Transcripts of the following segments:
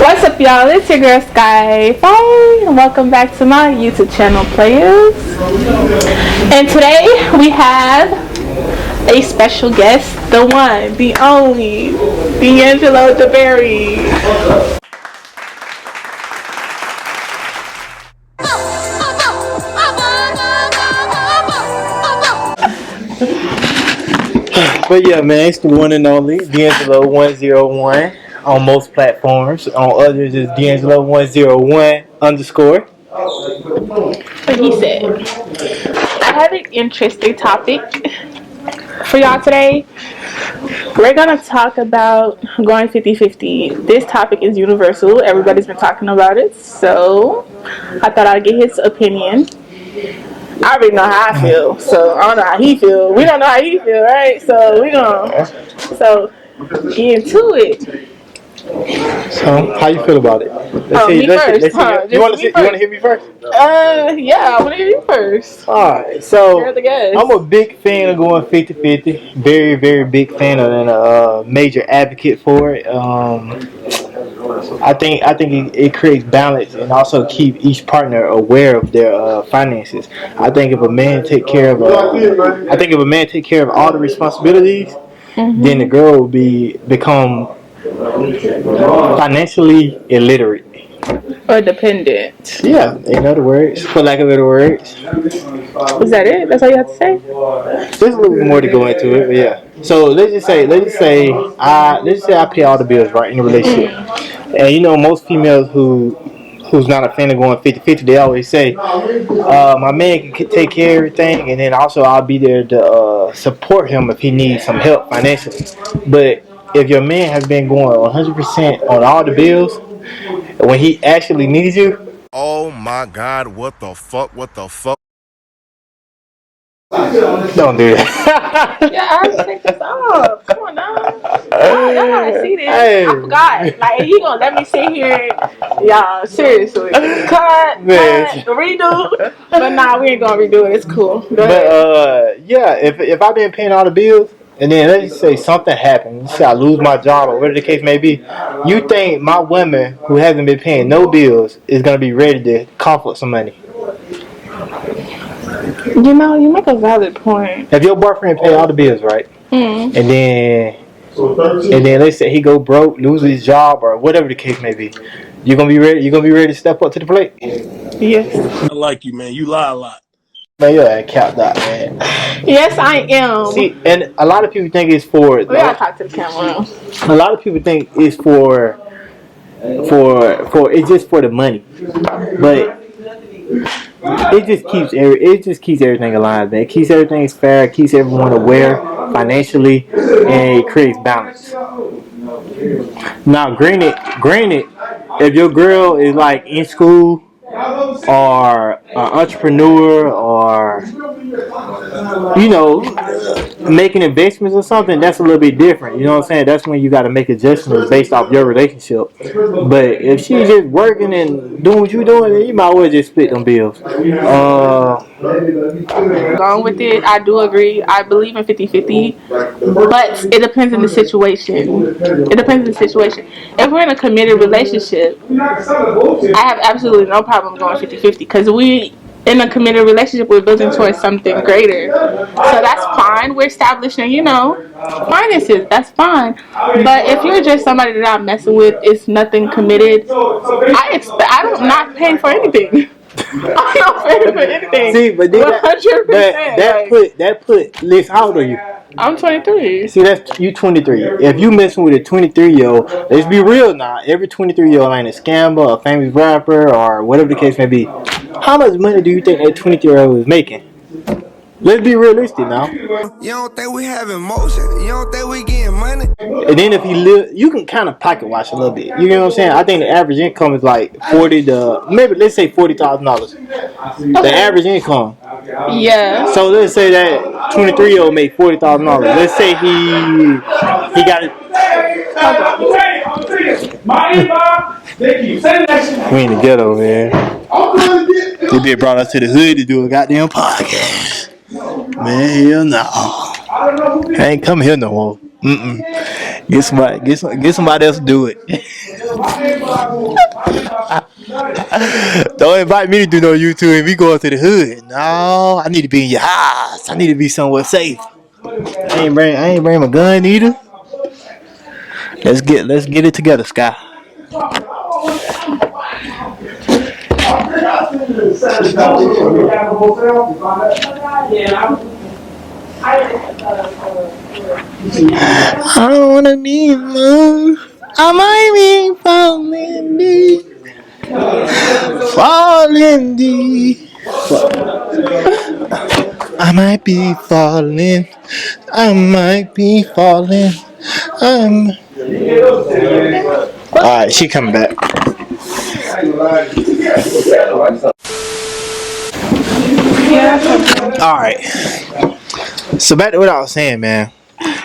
What's up, y'all? It's your girl Skyefyee, and welcome back to my YouTube channel, players. And today we have a special guest, the one, the only, D'Angelo DeBerry. But yeah, man, it's the one and only D'Angelo 101 on most platforms. On others, it's D'Angelo 101 underscore. What he said. I have an interesting topic for y'all today. We're going to talk about going 50-50. This topic is universal. Everybody's been talking about it. So I thought I'd get his opinion. I already know how I feel, so I don't know how he feel. We don't know how he feel, right? So we gonna get into it. So, how you feel about it? Me first. You want to hear me first? Yeah, I want to hear you first. All right. So, You're the guest. I'm a big fan of going 50-50. Very, very big fan of it, and a major advocate for it. I think it creates balance and also keep each partner aware of their finances. I think if a man take care of all the responsibilities, then the girl will become financially illiterate or dependent. Yeah, in other words, for lack of better words. Is that it? That's all you have to say? There's a little bit more to go into it, but yeah. So let's just say I pay all the bills, right, in a relationship. And you know, most females who's not a fan of going 50-50, they always say, my man can take care of everything, and then also I'll be there to support him if he needs some help financially. But if your man has been going 100% on all the bills, when he actually needs you, oh my God, what the fuck? Don't do that. Yeah, I have to take this off. Come on now. Y'all gotta see this. Hey. I forgot. Like, he gonna let me sit here. Y'all, seriously. Cut, redo. But nah, we ain't gonna redo it. It's cool. Go ahead. Yeah, if I've been paying all the bills, and then let's just say something happens, say I lose my job or whatever the case may be, you think my woman who hasn't been paying no bills is gonna be ready to comfort some money? You know, you make a valid point. If your boyfriend pay all the bills, right, and then let's say he go broke, lose his job, or whatever the case may be, you gonna be ready? You gonna be ready to step up to the plate? Yes. I like you, man. You lie a lot. Man, you're a cap that, man. Yes, I am. See, and a lot of people think it's for. We gotta talk to the camera. A lot of people think it's for it's just for the money, but it just keeps everything alive, man. It keeps everything fair, it keeps everyone aware financially, and it creates balance. Now, granted, if your girl is like in school or an entrepreneur or making investments or something, that's a little bit different. You know what I'm saying? That's when you got to make adjustments based off your relationship. But if she's just working and doing what you're doing, then you might as well just split them bills. Going with it, I do agree. I believe in 50-50, but it depends on the situation. If we're in a committed relationship, I have absolutely no problem going 50-50 because we in a committed relationship, we're building towards something greater. So that's fine. We're establishing, finances. That's fine. But if you're just somebody that I'm messing with, it's nothing committed. I'm not paying for anything. I'm not paying for anything. See, but 100%. That put. Liz, how old are you? I'm 23. See, you 23. If you messing with a 23-year-old, let's be real now. Every 23-year-old ain't a scammer, a famous rapper, or whatever the case may be. How much money do you think that 23-year-old is making? Let's be realistic now. You don't think we having motion? You don't think we getting money? And then if you can kind of pocket watch a little bit. You know what I'm saying? I think the average income is like let's say $40,000. The average income. Yeah. So let's say that 23-year-old made $40,000. Let's say he got it. We in the ghetto, man. They been brought us to the hood to do a goddamn podcast. Man, hell no. I ain't come here no more. Get somebody else to do it. Don't invite me to do no YouTube and we going to the hood. No, I need to be in your house. I need to be somewhere safe. I ain't bring my gun either. Let's get it together, Sky. I don't wanna be alone. I might be falling deep, falling deep. I might be falling. I might be falling. I'm. All right, she coming back. All right. So back to what I was saying, man.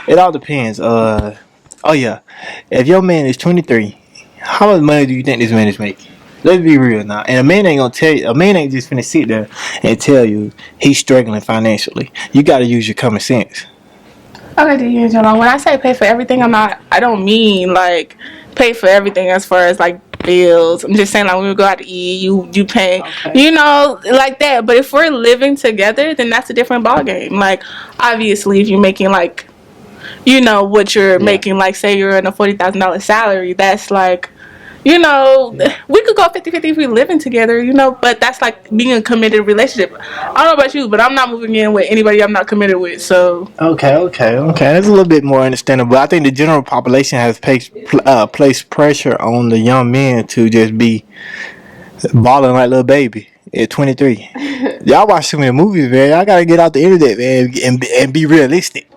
It all depends. Oh yeah. If your man is 23, how much money do you think this man is making? Let's be real now. And a man ain't gonna tell you. A man ain't just finna sit there and tell you he's struggling financially. You gotta use your common sense. Okay, D'Angelo, when I say pay for everything, I don't mean like pay for everything as far as like bills. I'm just saying like when we go out to eat, you pay, you know, like that. But if we're living together, then that's a different ballgame. Like obviously, if you're making like, you know, what you're making, like say you're in a $40,000 salary, that's like, you know, we could go 50-50 if we're living together, you know, but that's like being a committed relationship. I don't know about you, but I'm not moving in with anybody I'm not committed with, so. Okay. That's a little bit more understandable. I think the general population has placed pressure on the young men to just be balling like little baby at 23. Y'all watch too many movies, man. Y'all gotta get out the internet, man, and be realistic.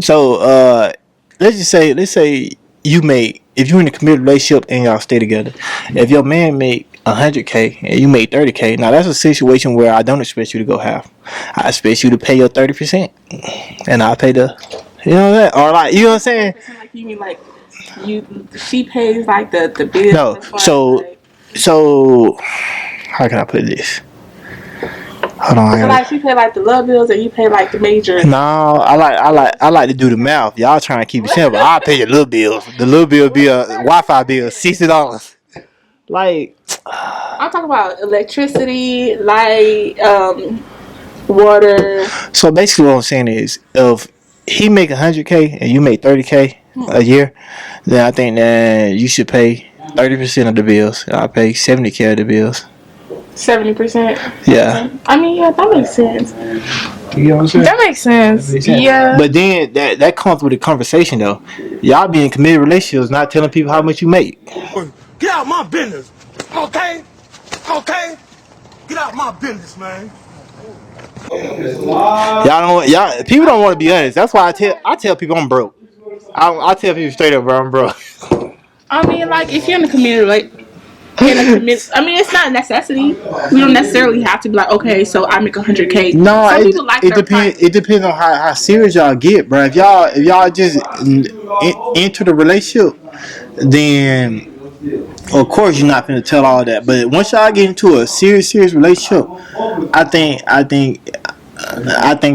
So, let's say you make, if you're in a committed relationship and y'all stay together, if your man make 100K and you make 30K, now that's a situation where I don't expect you to go half. I expect you to pay your 30%, and I'll pay the, you know that, or like, you know what I'm saying? Like you mean like she pays like the bill. No, so how can I put this? Hold on. So like she pay like the love bills and you pay like the major. No, I like to do the math. Y'all trying to keep it simple. I pay your little bills. The little bill be a Wi-Fi bill, $60. Like, I'm talking about electricity, light, water. so basically what I'm saying is, if he make 100K and you make 30K a year, then I think that you should pay 30% of the bills. I pay 70K of the bills. 70%. Yeah. I mean, yeah, that makes sense. You know what I'm saying? That makes sense. Yeah. But then that comes with a conversation though. Y'all be in committed relationships, not telling people how much you make. Get out my business, okay? Okay? Get out my business, man. People don't want to be honest. That's why I tell people I'm broke. I tell people straight up, bro, I'm broke. I mean, like if you're in a community, I mean, it's not a necessity. We don't necessarily have to be like, okay, so I make 100K. No, some people like it depends. It depends on how serious y'all get, bro. If y'all just enter the relationship, then of course you're not gonna tell all that. But once y'all get into a serious relationship, I think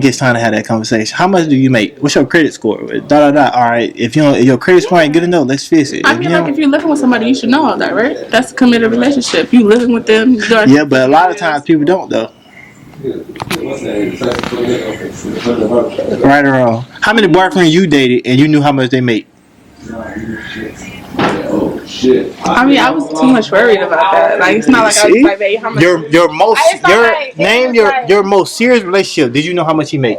it's time to have that conversation. How much do you make? What's your credit score? All right. If your credit score ain't good enough, let's fix it. I mean, like if you're living with somebody, you should know all that, right? That's a committed relationship. You living with them. Yeah, but a lot of times people don't though. Right or wrong? How many boyfriends you dated and you knew how much they make? I mean, I was too much worried about that. Like, it's not like I was like, hey, how much? Your most serious relationship. Did you know how much he made?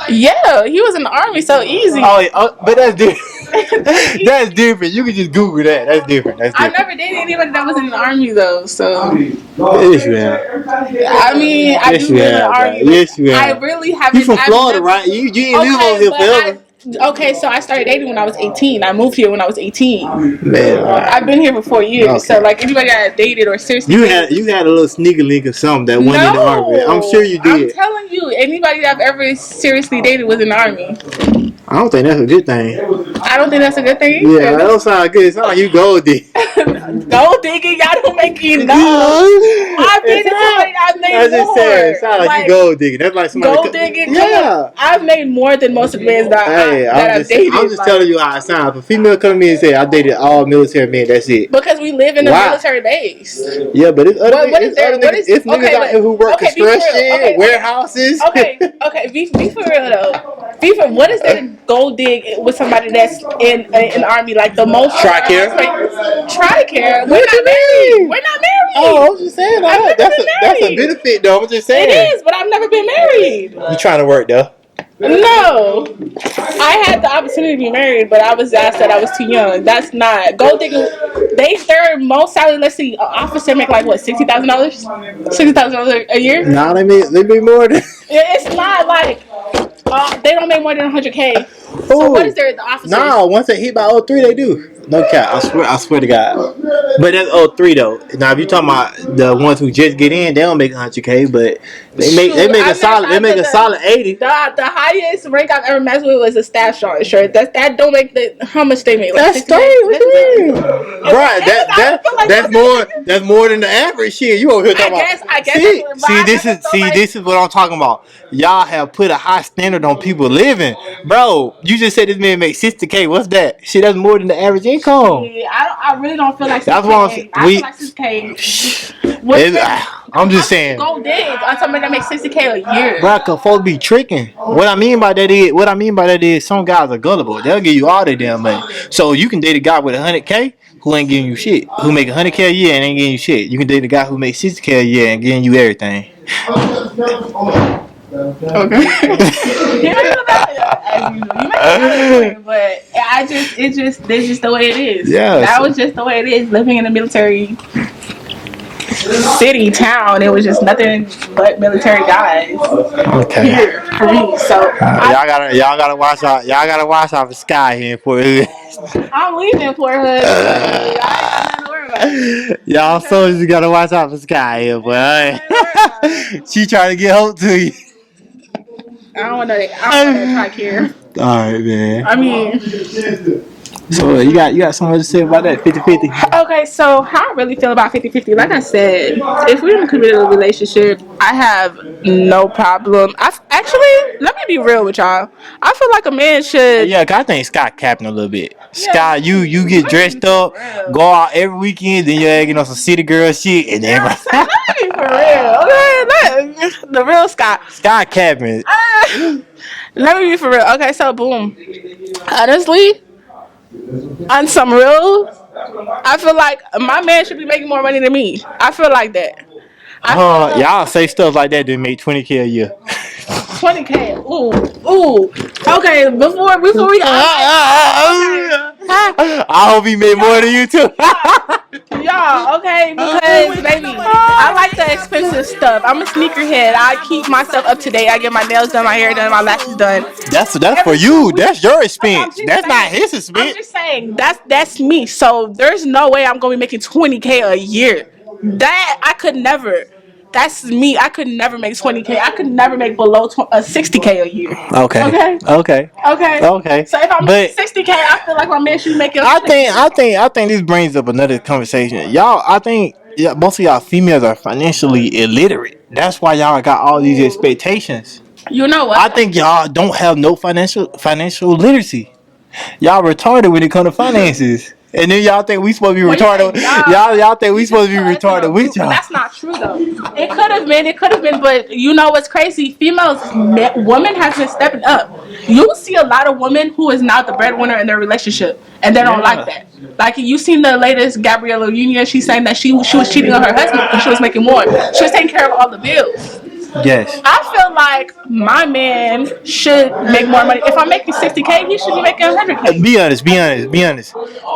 Yeah, he was in the army, so easy. But that's different. That's different. You can just Google that. That's different. I never dated anybody that was in the army though, so. Yes, you have. I mean, I do live in the army. Yes, you have. I really haven't. You from Florida, right? You ain't live over here forever. Okay, so I started dating when I was 18. I moved here when I was 18. Man, I've been here for 4 years. Okay. So like anybody that I dated or seriously you had a little sneaker link or something that went in the army. I'm sure you did. I'm telling you, anybody that I've ever seriously dated was in the army. I don't think that's a good thing. I don't think that's a good thing. Yeah, that don't sound good. It sounds like you gold. No, Gold digging, y'all don't make enough. I've been to somebody I've made I just more. said, it sound like you gold digging. That's like somebody. Gold digging. Yeah. I've made more than most of the men that I've dated. I'm just telling you how it sounds. If a female come to me and say I dated all military men, that's it. Because we live in a military base. Yeah, but it's other What is there? What is it's niggas out here who work construction, warehouses. Okay, be for real though. What is there to gold dig with somebody that's in the army? Like the most Tricare. Tricare. We're not married. We're not married. Oh, I'm just saying that's a benefit though. I'm just saying. It is, but I've never been married. You trying to work though? No, I had the opportunity to be married, but I was asked that I was too young. That's not gold digging. Their most salary. Let's see, an officer make like what $60,000, $60,000 a year. Nah, they make more than. It's not like they don't make more than $100K. So what is there at the officers? No, once they hit by 03, they do. No cap, I swear to God. But that's 03 though. Now if you talking about the ones who just get in, they don't make $100K, but they make a solid 80. The highest rank I've ever messed with was a staff sergeant. Sure, that don't make how much they make. Like that's straight. What you mean? Right, that's more than the average shit. You over here talking about? I guess. This is what I'm talking about. Y'all have put a high standard on people living, bro. You just said this man make $60K. What's that? Shit, that's more than the average income. I really don't feel like $60K. That's what I feel like $60K. I'm just saying. Go dig on somebody that makes $60K a year. Bro, cause folks be tricking. What I mean by that is some guys are gullible. They'll give you all their damn money. So you can date a guy with $100K who ain't giving you shit. Who make $100K a year and ain't giving you shit. You can date a guy who makes $60K a year and giving you everything. Okay. You but it's just the way it is. Yeah. That was just the way it is. Living in a military city, town, it was just nothing but military guys. Okay. Here for me. So y'all gotta watch out. Y'all gotta watch out for Sky here for it. I'm leaving Port Hood. I ain't got nothing to worry about. Y'all soldiers, you gotta watch out for Sky here, boy. She trying to get hope to you. I don't want to try care. All right, man. I mean, so you got something to say about that 50-50? Okay, so how I really feel about 50-50, like I said, if we're in a committed relationship, I have no problem. Actually, let me be real with y'all. I feel like a man should. Yeah, cause I think Scott capping a little bit. Sky, you get dressed up, go out every weekend, then you're getting on some city girl shit, and then. Let me be for real, okay? The real Scott. Sky capping. Let me be for real. Okay, so boom. Honestly, on some real, I feel like my man should be making more money than me. I feel like that. Y'all say stuff like that, then make $20K a year. 20K. Ooh. Okay, before we. I hope he made more than you too. Y'all, okay, because baby, I like the expensive stuff. I'm a sneakerhead. I keep myself up to date. I get my nails done, my hair done, my lashes done. That's for you. That's your expense. That's not his expense. I'm just saying that's me. So there's no way I'm gonna be making 20K a year. That I could never. That's me. I could never make 20K. I could never make below 60K a year. Okay. So if I'm making 60K, I feel like my man should be making. I think this brings up another conversation. Y'all, I think most of y'all females are financially illiterate. That's why y'all got all these expectations. You know what? I think y'all don't have no financial literacy. Y'all retarded when it comes to finances. And then y'all think we supposed to be retarded. Y'all think we supposed to be retarded with y'all. That's not true though. It could have been, but you know what's crazy? Women have been stepping up. You see a lot of women who is not the breadwinner in their relationship, and they don't like that. Like you seen the latest Gabriella Union, she's saying that she was cheating on her husband because she was making more. She was taking care of all the bills. Yes. I feel like my man should make more money. If I'm making 60K, he should be making 100K. Be honest.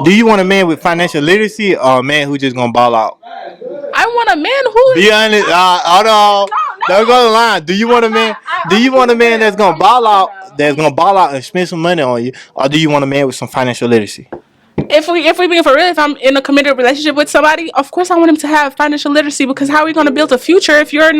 Do you want a man with financial literacy or a man who just gonna ball out? I want a man who. Be honest. Hold on. Don't go the line. Do you want a man? Do you want a man that's gonna ball out? That's gonna ball out and spend some money on you, or do you want a man with some financial literacy? If we being for real, if I'm in a committed relationship with somebody, of course I want him to have financial literacy, because how are we going to build a future if you're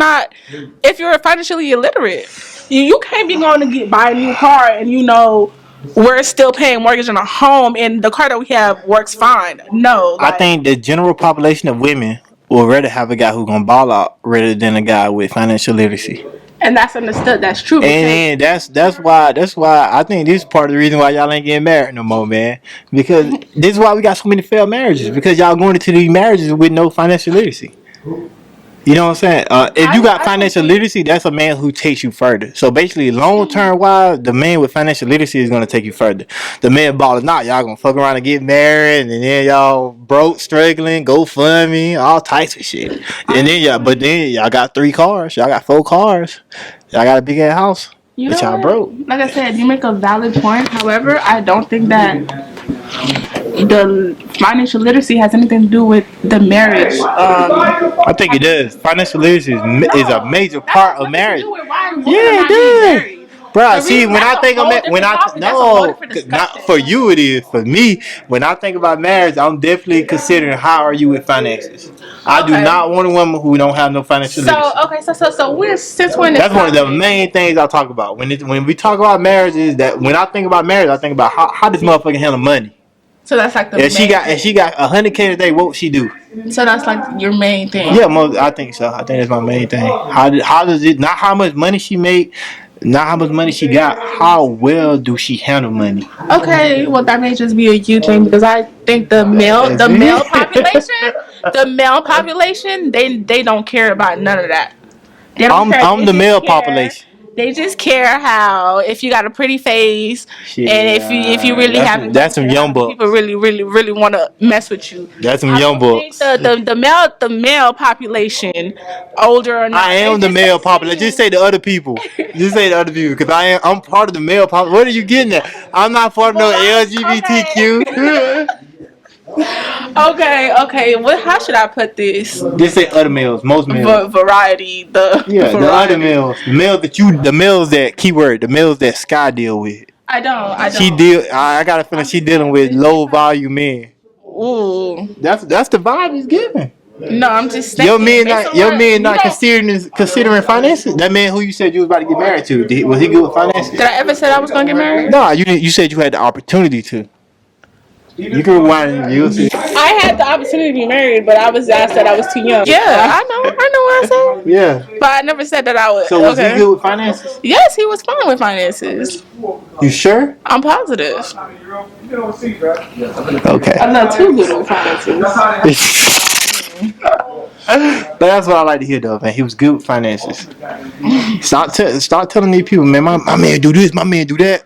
financially illiterate? You can't be going to buy a new car and you know we're still paying mortgage on a home and the car that we have works fine. No, I like, think the general population of women would rather have a guy who gonna ball out rather than a guy with financial literacy. and that's understood. That's true. And that's why I think this is part of the reason why y'all ain't getting married no more, man. Because this is why we got so many failed marriages. Because y'all going into these marriages with no financial literacy. You know what I'm saying? If you got financial literacy, that's a man who takes you further. So basically, long term wise, the man with financial literacy is gonna take you further. The man balling not, y'all gonna fuck around and get married, and then y'all broke, struggling, go fund me, all types of shit. And then y'all got 3 cars, y'all got 4 cars, y'all got a big ass house, you but know y'all what? broke. Like I said, you make a valid point. However, I don't think that the financial literacy has anything to do with the marriage. I think it does. Financial literacy is a major part of marriage. Yeah, Yeah, it does. Bruh, The see, reason- when I that's a think of whole it, when different I topic. That's a whole no, different not discussion. for you, it is for me. When I think about marriage, I'm definitely considering how are you with finances. I do Okay. not want a woman who don't have no financial literacy. So okay, so we're since we're in this That's one of the topic- main things I talk about when we talk about marriage. Is that when I think about marriage, I think about how this motherfucker handle money. So that's like the If she main got thing. 100K a day, what would she do? So that's like your main thing. Yeah, I think so. I think that's my main thing. How does it? Not how much money she make, not how much money she got. How well do she handle money? Okay, well that may just be a you thing because I think the male population, they don't care about none of that. They don't care. I'm They the just male care. population. They just care how if you got a pretty face Shit, and if you really have that's some young bucks. people really want to mess with you. That's some I young don't think bucks. the male population, older or not, I am the male population. Just say the other people. Just say the other people, because I'm part of the male population. What are you getting at? I'm not part of no LGBTQ. Okay. What? How should I put this? Just say other males, most males. Variety. Yeah, Variety. the other males, the males that keyword, the males that Sky deal with. I don't. She deal. I got a feeling she dealing with low volume men. Ooh. That's the vibe he's giving. No, I'm just thinking. Your man not considering finances. That man who you said you was about to get married to, was he good with finances? Did I ever say I was gonna get married? No, you didn't. You said you had the opportunity to. You can rewind and you see. I had the opportunity to be married, but I said I was too young. Yeah, I know what I said. Yeah. But I never said that I was. So was he good with finances? Yes, he was fine with finances. You sure? I'm positive. Okay. I'm not too good with finances. But that's what I like to hear though, man. He was good with finances. Start telling these people, man, my man do this, my man do that.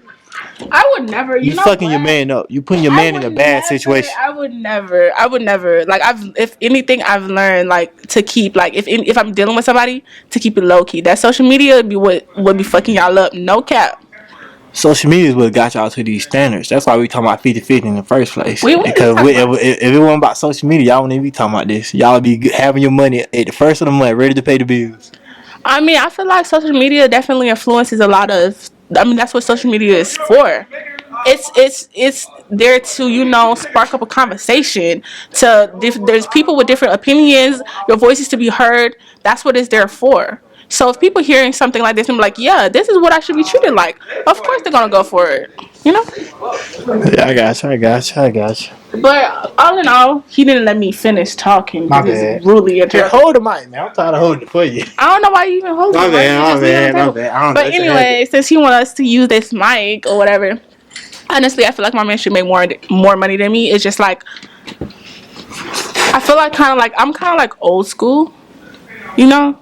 I would never. You fucking your man up. You putting your man in a bad situation. I would never. Like if anything, I've learned like to keep like if I'm dealing with somebody to keep it low key. That social media would be what would be fucking y'all up. No cap. Social media is what got y'all to these standards. That's why we talking about 50-50 in the first place. We because if it wasn't about social media, y'all wouldn't even be talking about this. Y'all would be having your money at the first of the month, ready to pay the bills. I mean, I feel like social media definitely influences a lot of. I mean, that's what social media is for. It's there to spark up a conversation. There's people with different opinions, your voices to be heard. That's what it's there for. So if people hearing something like this and be like, yeah, this is what I should be treated like, of course they're gonna go for it. You know? Yeah, I got you. But all in all, he didn't let me finish talking. My bad. Rudely interrupted. Hold the mic, man. I'm tired of holding it for you. I don't know why you even hold it. My bad. But anyway, since he wants us to use this mic or whatever, honestly, I feel like my man should make more money than me. It's just like I feel like I'm kind of like old school, you know.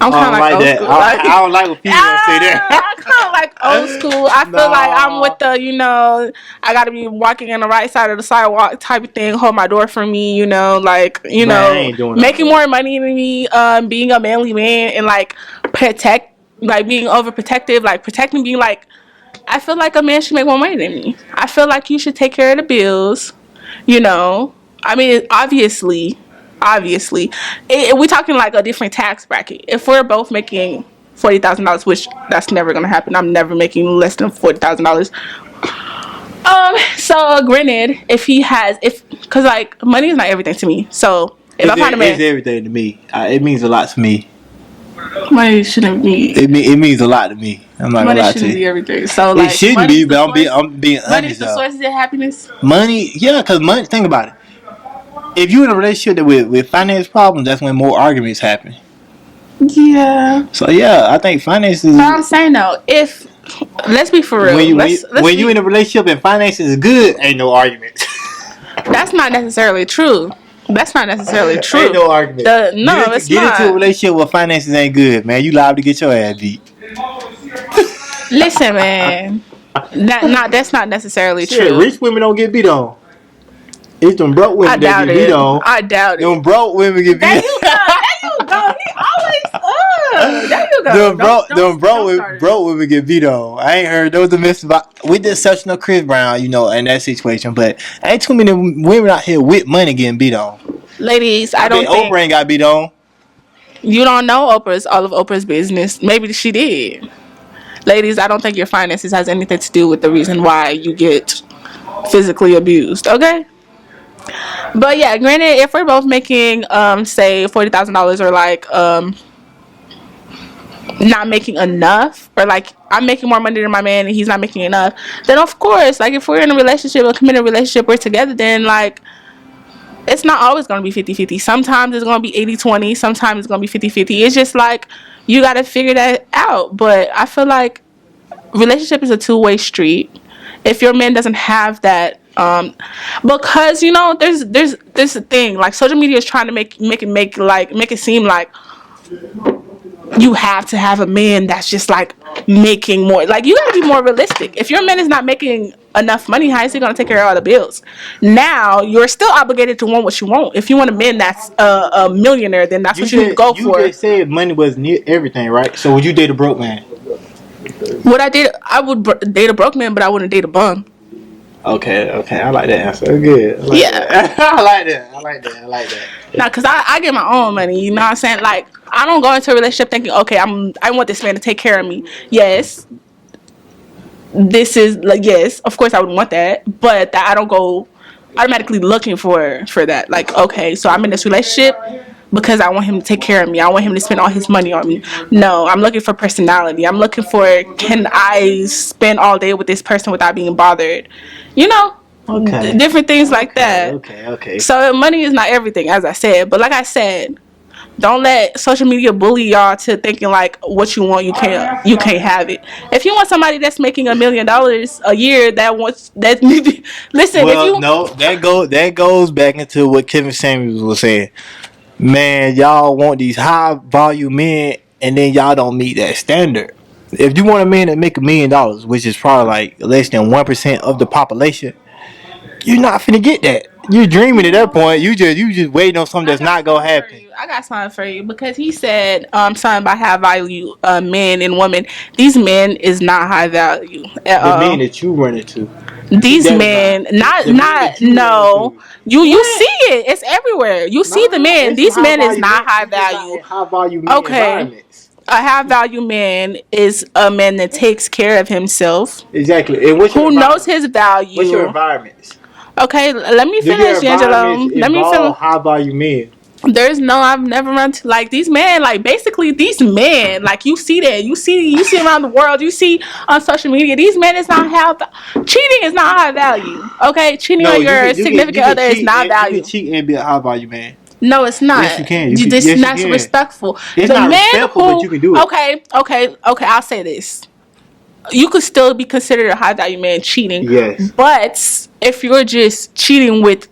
I'm kind of like old school. I don't like when people say that. I'm kind of like old school. I feel like I'm with the, I got to be walking on the right side of the sidewalk type of thing. Hold my door for me, making more money than me, being a manly man and like protect, like being overprotective, like protecting, being like, I feel like a man should make more money than me. I feel like you should take care of the bills, I mean, obviously, we're talking like a different tax bracket. If we're both making $40,000, which that's never gonna happen. I'm never making less than $40,000. So granted, because like money is not everything to me. So if I find a man, it's everything to me. It means a lot to me. Money shouldn't be. It means a lot to me. I'm not gonna Money lie to shouldn't be you. everything. So It like, shouldn't money's be, the but source. I'm being Money's honest the though. source of their happiness. Money, yeah, because money. Think about it. If you're in a relationship that with finance problems, that's when more arguments happen. Yeah. So yeah, I think finances. But I'm saying though, if let's be for When real, you let's when you in be. a relationship and finances is good, ain't no arguments. That's not necessarily true. That's not necessarily Ain't true. no argument. No, it's Get into a not. relationship where finances ain't good, man. You liable to get your ass beat. Listen, man. That's not necessarily Shit, true. rich women don't get beat on. It's them broke I women that doubt get beat it. on. I doubt Them it. broke women get There beat. you go. There you go. He always There you go. Them Don't start it. broke women get beat on. I ain't heard those the myths about. We did such no Chris Brown, in that situation, but ain't too many women out here with money getting beat on. Ladies, I I bet don't think Oprah ain't got beat on. you don't know all of Oprah's business. Maybe she did. Ladies, I don't think your finances has anything to do with the reason why you get physically abused. Okay? But yeah, granted, if we're both making say $40,000 or like not making enough, or like I'm making more money than my man and he's not making enough, then of course, like if we're in a relationship, a committed relationship, we're together, then like it's not always going to be 50-50. Sometimes it's going to be 80-20. Sometimes it's going to be 50-50. It's just like you got to figure that out. But I feel like relationship is a two-way street. If your man doesn't have that, because there's a thing like social media is trying to make it seem like you have to have a man that's just like making more. Like you gotta be more realistic. If your man is not making enough money, how is he gonna take care of all the bills? Now you're still obligated to want what you want. If you want a man that's a millionaire, then that's what you need to go You for. just said money was near everything, right? So would you date a broke man? What I did, I would date a broke man, but I wouldn't date a bum. Okay, I like that answer. Good. I like Yeah. that. I like that. Now, cause I get my own money, you know what I'm saying? Like, I don't go into a relationship thinking, okay, I want this man to take care of me. Yes, this is like, yes, of course I would want that, but that I don't go automatically looking for that. Like, okay, so I'm in this relationship because I want him to take care of me. I want him to spend all his money on me. No, I'm looking for personality. I'm looking for, can I spend all day with this person without being bothered? You know, Okay. different things like that. Okay. So money is not everything, as I said. But like I said, don't let social media bully y'all to thinking like what you want you can't have it. If you want somebody that's making $1 million a year that wants that listen, if Well, you no, that goes back into what Kevin Samuels was saying. Man, y'all want these high volume men, and then y'all don't meet that standard. If you want a man that make $1 million, which is probably like less than 1% of the population, you're not finna get that. You're dreaming at that point. You just waiting on something that's not gonna happen. I got something for you because he said something about high value men and women. These men is not high value at The men all. that you run into, These that is men, the men that you run no. into. You see it. It's everywhere. You see the men. There's some These high men is volume not men. high They just not value. in high volume men Okay. environments. A high value man is a man that takes care of himself, Exactly. And what's your who knows environment? his What's your value. environments? Okay, let me Do your finish, Angelo. environments Let me finish. involve high volume men? I've never run to like these men, like basically these men, like you see that, you see around the world, you see on social media, these men is not cheating is not high value. Okay, cheating No, on your significant other is not you can value. cheat and be a high volume man. No, it's Yes, not. you can. This is Yes, you not can. respectful. It's The not men respectful, but who, you can do it. okay, I'll say this. You could still be considered a high value man cheating. Yes. But if you're just cheating with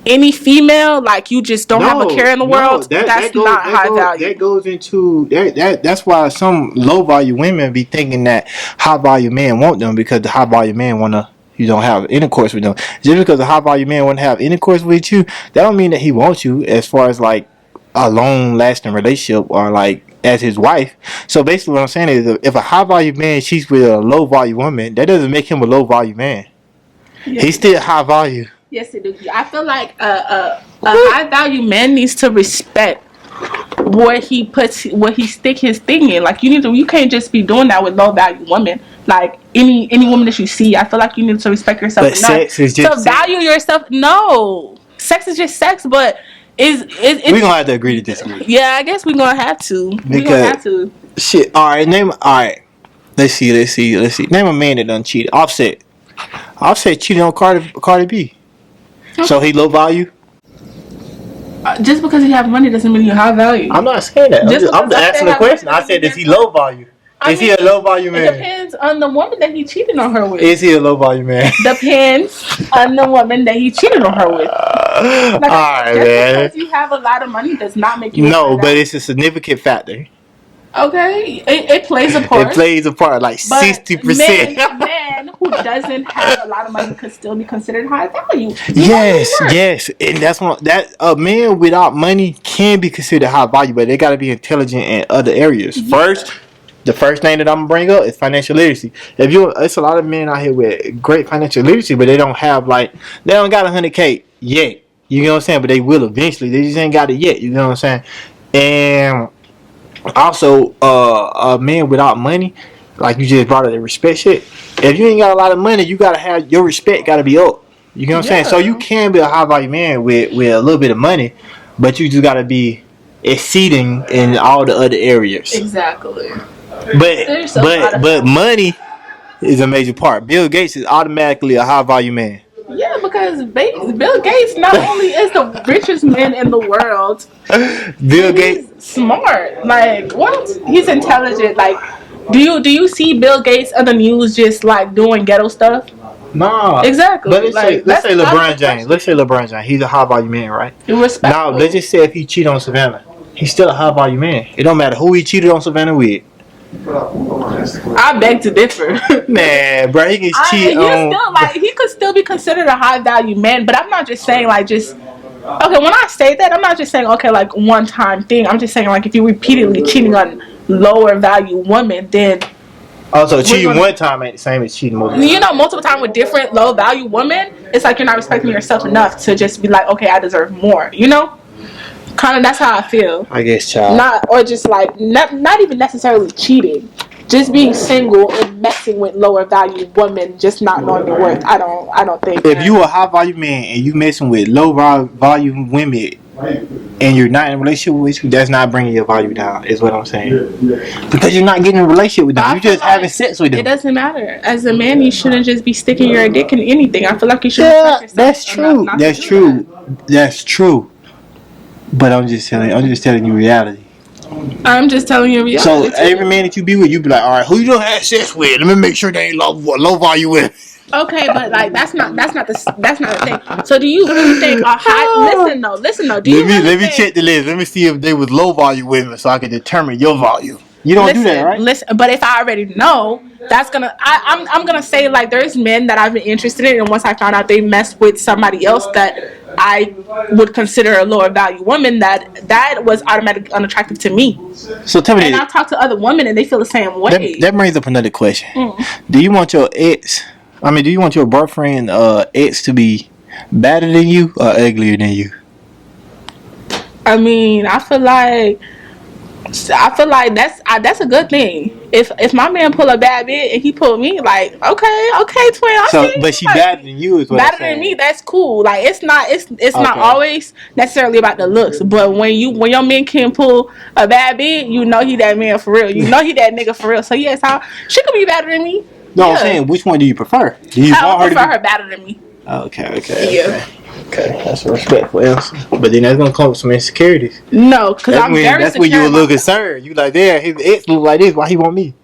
any female, like you just don't have a care in the world, that's not high value. That goes into that's why some low volume women be thinking that high volume men want them because the high volume man wanna have intercourse with them. Just because the high volume man wanna have intercourse with you, that don't mean that he wants you as far as like a long lasting relationship or like as his wife. So basically what I'm saying is if a high volume man cheats with a low volume woman, that doesn't make him a low volume man. Yes, He's still high volume. yes, it do. I feel like a high value man needs to respect what he stick his thing in. Like you can't just be doing that with low value women. Like any woman that you see, I feel like you need to respect yourself But enough sex is just to value yourself. No, sex is just sex, but we're gonna have to agree to disagree. yeah, I guess we're gonna have to. We're gonna Because have to. shit, alright, Let's see. Name a man that done cheated. Offset. Offset cheated on Cardi B. So he low value. Just because you have money doesn't mean you have value. I'm not saying that. I'm because asking the question. I said, is he low value? Is he a low value man? It depends on the woman that he cheated on her with. Is he a low value man? Depends on the woman that he cheated on her with. All right, man. Because you have a lot of money does not make you. No, but it's a significant factor. Okay, it plays a part. It plays a part, like 60%. Man who doesn't have a lot of money could still be considered high value. Yes, and that's one that a man without money can be considered high value, but they got to be intelligent in other areas. The first thing that I'm gonna bring up is financial literacy. It's a lot of men out here with great financial literacy, but they don't have they don't got 100K yet. You know what I'm saying? But they will eventually. They just ain't got it yet. You know what I'm saying? And also, a man without money, like you just brought up the respect shit. If you ain't got a lot of money, you gotta have your respect gotta be up. You know what I'm saying? So you can be a high value man with a little bit of money, but you just gotta be exceeding in all the other areas. Exactly. But money is a major part. Bill Gates is automatically a high value man. Yeah, because Bill Gates not only is the richest man in the world, Bill Gates smart. Like what? He's intelligent. Like, do you see Bill Gates on the news just like doing ghetto stuff? Nah. Exactly. But let's say LeBron James. Let's say LeBron James. He's a high value man, right? Now let's just say if he cheat on Savannah, he's still a high value man. It don't matter who he cheated on Savannah with. I beg to differ. Man, bro, he can cheat on. He could still be considered a high value man, but I'm not just saying okay. When I say that, I'm not just saying okay like one time thing. I'm just saying like if you're repeatedly cheating on lower value women, then also cheating one time ain't the same as cheating multiple. Multiple times with different low value women, it's like you're not respecting yourself enough to just be like okay, I deserve more. Kind of that's how I feel. I guess, child. Not even necessarily cheating, just being single and messing with lower value women, just not knowing your worth. I don't think. If you a high value man and you messing with low value women and you're not in a relationship with you, that's not bringing your value down. Is what I'm saying. Because you're not getting in a relationship with them. You're just having sex with them. It doesn't matter. As a man, you shouldn't just be sticking your dick in anything. I feel like you should. Yeah, that's true. That's true. But I'm just telling you reality. I'm just telling you reality. So every man that you be with, you be like, all right, who you don't have sex with? Let me make sure they ain't low value with. Okay, but like that's not the thing. So do you really think a high? Listen though. Let me check the list. Let me see if they was low value women, so I can determine your value. You don't do that, right? Listen, but if I already know, I'm gonna say like there's men that I've been interested in, and once I found out they messed with somebody else that I would consider a lower value woman, that was automatically unattractive to me. So tell me, and I talk to other women and they feel the same way. That brings up another question. Do you want your boyfriend ex to be better than you or uglier than you? I mean, I feel like that's a good thing. If my man pull a bad bit and he pull me, like okay, twin. But she better than you is what better than me. That's cool. Like it's not always necessarily about the looks, but when your man can pull a bad bit, you know he that man for real. You know he that nigga for real. So yes, she could be better than me. No, I'm saying which one do you prefer? I prefer her better than me. Okay. Yeah. Okay, that's a respectful answer. But then that's gonna come with some insecurities. No, because I'm very that's when you're a little concerned. You like, damn, his ex look like this. Why he want me?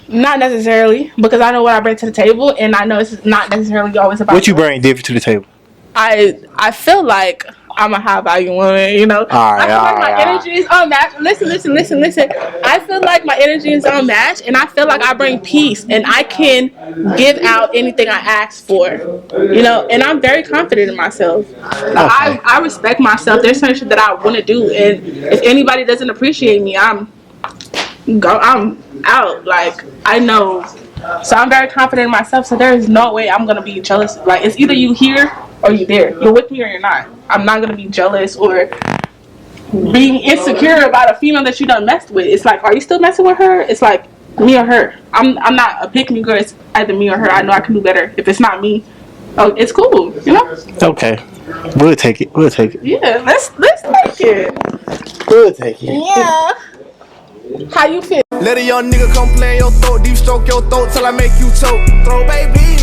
Not necessarily, because I know what I bring to the table, and I know it's not necessarily always about. What you bring different to the table? I feel like I'm a high value woman, All right, I feel like my energy is unmatched. Listen. I feel like my energy is unmatched, and I feel like I bring peace, and I can give out anything I ask for, and I'm very confident in myself. I respect myself. There's certain shit that I want to do, and if anybody doesn't appreciate me, I'm out. Like, I know. So I'm very confident in myself, so there is no way I'm going to be jealous. Like, it's either you here or you there. You're with me or you're not. I'm not going to be jealous or being insecure about a female that you done messed with. It's like, are you still messing with her? It's like, me or her. I'm not a pick-me girl. It's either me or her. I know I can do better. If it's not me, it's cool, Okay. We'll take it. Yeah, let's take it. We'll take it. Yeah. How you feel? Let a young nigga come play in your throat, deep stroke your throat till I make you choke. Throw baby